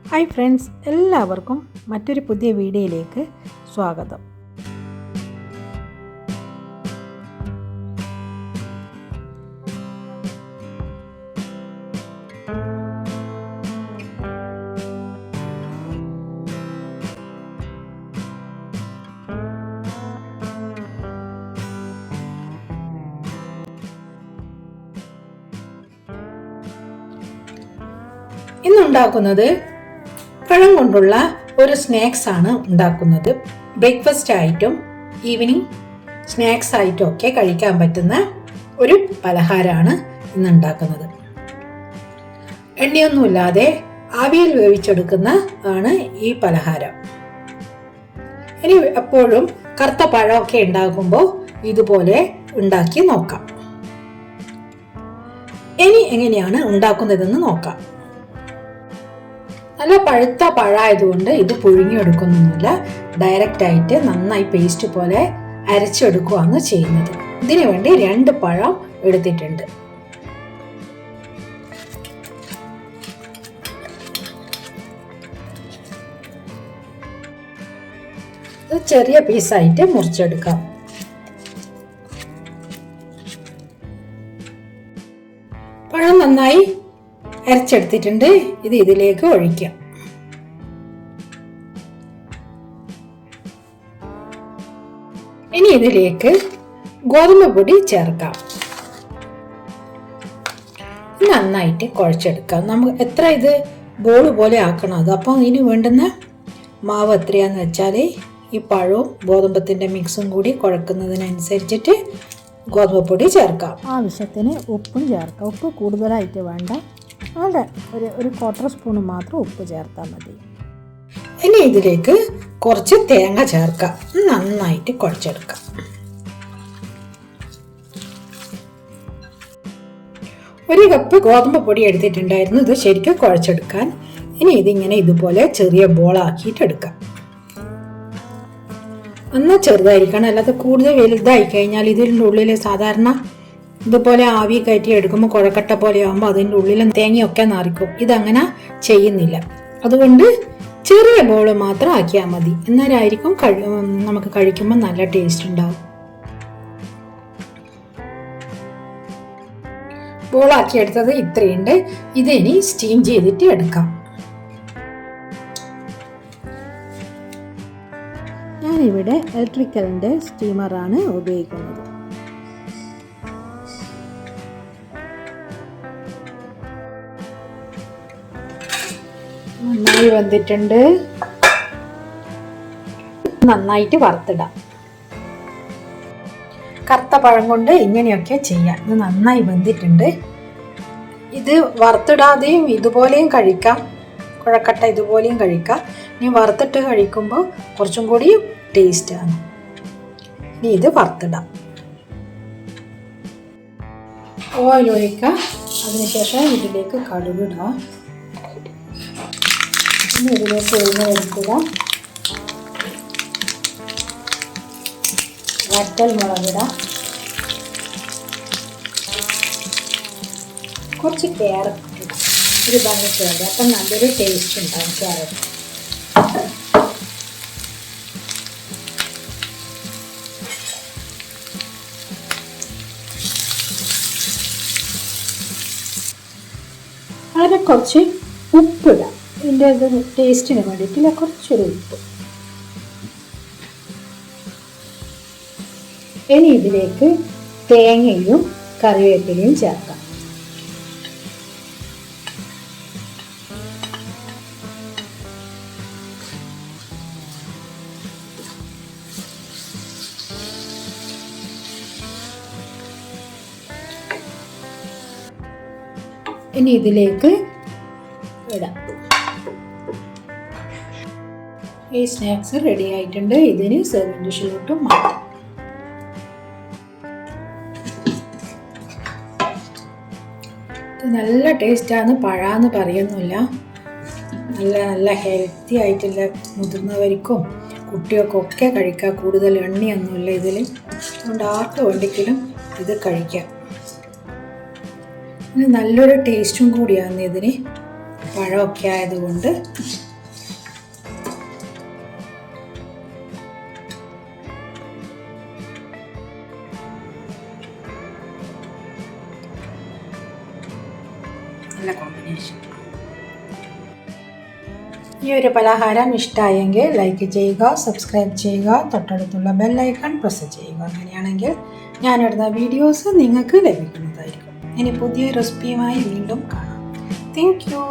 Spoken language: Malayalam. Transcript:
ഹായ് ഫ്രണ്ട്സ്, എല്ലാവർക്കും മറ്റൊരു പുതിയ വീഡിയോയിലേക്ക് സ്വാഗതം. ഇന്നുണ്ടാക്കുന്നത് പഴം കൊണ്ടുള്ള ഒരു സ്നാക്സ് ആണ് ഉണ്ടാക്കുന്നത്. ബ്രേക്ക്ഫാസ്റ്റ് ആയിട്ടും ഈവനിങ് സ്നാക്സ് ആയിട്ടും ഒക്കെ കഴിക്കാൻ പറ്റുന്ന ഒരു പലഹാരമാണ് ഇന്ന് ഉണ്ടാക്കുന്നത്. എണ്ണയൊന്നുമില്ലാതെ ആവിയിൽ വേവിച്ചെടുക്കുന്ന ആണ് ഈ പലഹാരം. ഇനി എപ്പോഴും കറുത്ത പഴമൊക്കെ ഉണ്ടാക്കുമ്പോൾ ഇതുപോലെ ഉണ്ടാക്കി നോക്കാം. ഇനി എങ്ങനെയാണ് ഉണ്ടാക്കുന്നതെന്ന് നോക്കാം. നല്ല പഴുത്ത പഴമായതുകൊണ്ട് ഇത് പുഴുങ്ങിയെടുക്കുന്നൊന്നുമില്ല, ഡയറക്റ്റ് ആയിട്ട് നന്നായി പേസ്റ്റ് പോലെ അരച്ചെടുക്കുകയാണ് ചെയ്യുന്നത്. ഇതിനു വേണ്ടി 2 പഴം എടുത്തിട്ടുണ്ട്. ഇത് ചെറിയ പീസായിട്ട് മുറിച്ചെടുക്കാം. പഴം നന്നായി അരച്ചെടുത്തിട്ടുണ്ട്. ഇത് ഇതിലേക്ക് ഒഴിക്കാം. ഇനി ഇതിലേക്ക് ഗോതമ്പ് പൊടി ചേർക്കാം. നന്നായിട്ട് കുഴച്ചെടുക്കാം. നമുക്ക് എത്ര ഇത് ബോൾ പോലെ ആക്കണം അത്. അപ്പം ഇതിന് വേണ്ടുന്ന മാവ് എത്രയാന്ന് വെച്ചാൽ ഈ പഴവും ഗോതമ്പത്തിൻ്റെ മിക്സും കൂടി കുഴക്കുന്നതിനനുസരിച്ചിട്ട് ഗോതമ്പ് പൊടി ചേർക്കാം. ആവശ്യത്തിന് ഉപ്പും ചേർക്കാം. ഉപ്പ് കൂടുതലായിട്ട് വേണ്ട, അതെ ഒരു 1/4 സ്പൂൺ മാത്രം ഉപ്പ് ചേർത്താൽ മതി. ഇനി ഇതിലേക്ക് കുറച്ച് തേങ്ങ ചേർക്കാം. നന്നായിട്ട് കുഴച്ചെടുക്കാം. ഒരു കപ്പ് ഗോതമ്പ് പൊടി എടുത്തിട്ടുണ്ടായിരുന്നു. ഇത് ശരിക്കും കുഴച്ചെടുക്കാൻ. ഇനി ഇതിങ്ങനെ ഇതുപോലെ ചെറിയ ബോളാക്കിയിട്ട് എടുക്കാം. എന്നാൽ ചെറുതായിരിക്കണം, അല്ലാതെ കൂടുതൽ വലുതായി കഴിഞ്ഞാൽ ഇതിൻ്റെ ഉള്ളിൽ സാധാരണ ഇതുപോലെ ആവി കയറ്റി എടുക്കുമ്പോൾ കുഴക്കട്ട പോലെ ആകുമ്പോൾ അതിൻ്റെ ഉള്ളിൽ തേങ്ങയൊക്കെ നിറയ്ക്കും. ഇതങ്ങനെ ചെയ്യുന്നില്ല. അതുകൊണ്ട് ചെറിയ ബോൾ മാത്രം ആക്കിയാൽ മതി. എന്നാലായിരിക്കും നമുക്ക് കഴിക്കുമ്പോൾ നല്ല ടേസ്റ്റ് ഉണ്ടാവും. ബോളാക്കി എടുത്തത് ഇത്രയുണ്ട്. ഇതിനി സ്റ്റീം ചെയ്തിട്ട് എടുക്കാം. ഞാനിവിടെ ഇലക്ട്രിക്കലിൻ്റെ സ്റ്റീമറാണ് ഉപയോഗിക്കുന്നത്. നന്നായി വന്നിട്ടുണ്ട്. നന്നായിട്ട് വറുത്തിടാം. കറുത്ത പഴം കൊണ്ട് ഇങ്ങനെയൊക്കെ ചെയ്യാം. ഇത് നന്നായി വെന്തിട്ടുണ്ട്. ഇത് വറുത്തിടാതെയും ഇതുപോലെയും കഴിക്കാം. കുഴക്കട്ട ഇതുപോലെയും കഴിക്കാം. ഇനി വറുത്തിട്ട് കഴിക്കുമ്പോൾ കുറച്ചും കൂടി ടേസ്റ്റാണ്. ഇനി ഇത് വറുത്തിടാം. ഓയിൽ ഒഴിക്കാം. അതിനുശേഷം ഇതിലേക്ക് കടുകിടാം. ഇനി ഇതിലേക്ക് എണ്ണ ഒഴിക്കുക. വറ്റൽ മുളകിടാം. കുറച്ച് ക്യാരറ്റ് ഇടാം. ഒരു ഭംഗിച്ചോട് അപ്പം നല്ലൊരു ടേസ്റ്റ് ഉണ്ടാകും ക്യാരറ്റ്. അതിന് കുറച്ച് ഉപ്പിടാം. ഇതിൻ്റെ ടേസ്റ്റിന് വേണ്ടിയിട്ടില്ല, കുറച്ചൊരു ഉപ്പ്. ഇനി ഇതിലേക്ക് തേങ്ങയും കറിവേപ്പിലയും ചേർക്കാം. ഇനി ഇതിലേക്ക് ഇടാം. ഈ സ്നാക്സ് റെഡി ആയിട്ടുണ്ട്. ഇതിന് സെർവിങ് ഡിഷിലോട്ട് മാറ്റാം. നല്ല ടേസ്റ്റാണ്. പഴാന്ന് പറയുന്നില്ല, നല്ല ഹെൽത്തി ആയിട്ടുള്ള മുതിർന്നവർക്കും കുട്ടികൾക്കൊക്കെ കഴിക്കാം. കൂടുതൽ എണ്ണയൊന്നുമില്ല ഇതിൽ. അതുകൊണ്ട് ആർക്ക് വേണ്ടിക്കലും ഇത് കഴിക്കാം. നല്ലൊരു ടേസ്റ്റും കൂടിയാണ് ഇതിന്. പഴമൊക്കെ ആയതുകൊണ്ട്. നല്ല കോമ്പിനേഷൻ. ഈ ഒരു പലഹാരം ഇഷ്ടമായെങ്കിൽ ലൈക്ക് ചെയ്യുക, സബ്സ്ക്രൈബ് ചെയ്യുക, തൊട്ടടുത്തുള്ള ബെല്ലൈക്കൺ പ്രസ് ചെയ്യുക. അങ്ങനെയാണെങ്കിൽ ഞാനിടുന്ന വീഡിയോസ് നിങ്ങൾക്ക് ലഭിക്കുന്നതായിരിക്കും. ഇനി പുതിയ റെസിപ്പിയുമായി വീണ്ടും കാണാം. Thank you.